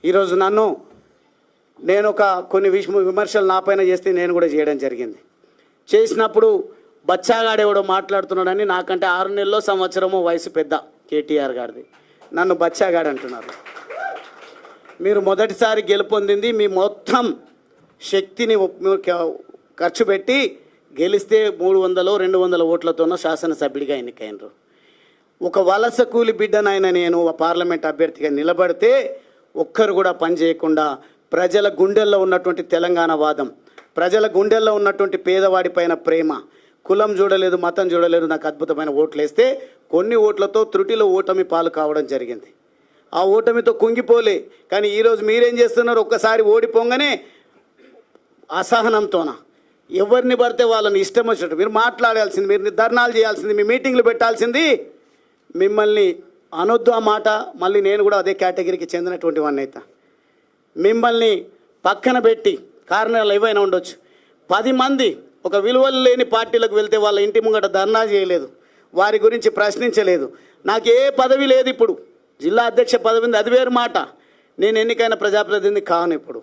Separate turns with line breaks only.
ఈరోజు నేను కొన్ని విమర్శలు నా పైన చేస్తే నేను కూడా చేయడం జరిగింది. చేసినప్పుడు బచ్చాగాడెవడో మాట్లాడుతున్నాడని, నాకంటే 6 నెలల్లో సంవత్సరమో వయసు పెద్ద కేటీఆర్ గారిది, నన్ను బచ్చాగాడు అంటున్నారు. మీరు మొదటిసారి గెలుపొందింది మీ మొత్తం శక్తిని ఖర్చు పెట్టి గెలిస్తే 300-200 ఓట్లతోనో శాసనసభ్యుడిగా ఎన్నికైనరు. ఒక వలస కూలి బిడ్డనైనా నేను పార్లమెంట్ అభ్యర్థిగా నిలబడితే ఒక్కరు కూడా పని చేయకుండా ప్రజల గుండెల్లో ఉన్నటువంటి తెలంగాణ వాదం, ప్రజల గుండెల్లో ఉన్నటువంటి పేదవాడి పైన ప్రేమ, కులం చూడలేదు, మతం చూడలేదు, నాకు అద్భుతమైన ఓట్లు వేస్తే కొన్ని ఓట్లతో త్రుటిలో ఓటమి పాలు కావడం జరిగింది. ఆ ఓటమితో కుంగిపోలే. కానీ ఈరోజు మీరేం చేస్తున్నారు? ఒక్కసారి ఓడిపోగానే అసహనంతోన ఎవరిని పడితే వాళ్ళని ఇష్టం వచ్చినట్టు మీరు మాట్లాడాల్సింది, మీరు ధర్నాలు చేయాల్సింది, మీ మీటింగ్లు పెట్టాల్సింది. మిమ్మల్ని అనొద్దు ఆ మాట. మళ్ళీ నేను కూడా అదే కేటగిరీకి చెందినటువంటి వాడిని అయితే మిమ్మల్ని పక్కన పెట్టి కారణాలు ఏవైనా ఉండొచ్చు. 10 మంది ఒక విలువలు లేని పార్టీలకు వెళ్తే వాళ్ళ ఇంటి ముంగట ధర్నా చేయలేదు, వారి గురించి ప్రశ్నించలేదు. నాకు ఏ పదవి లేదు. ఇప్పుడు జిల్లా అధ్యక్ష పదవి ఉంది, అది వేరు మాట. నేను ఎన్నికైన ప్రజాప్రతినిధి కాను ఇప్పుడు.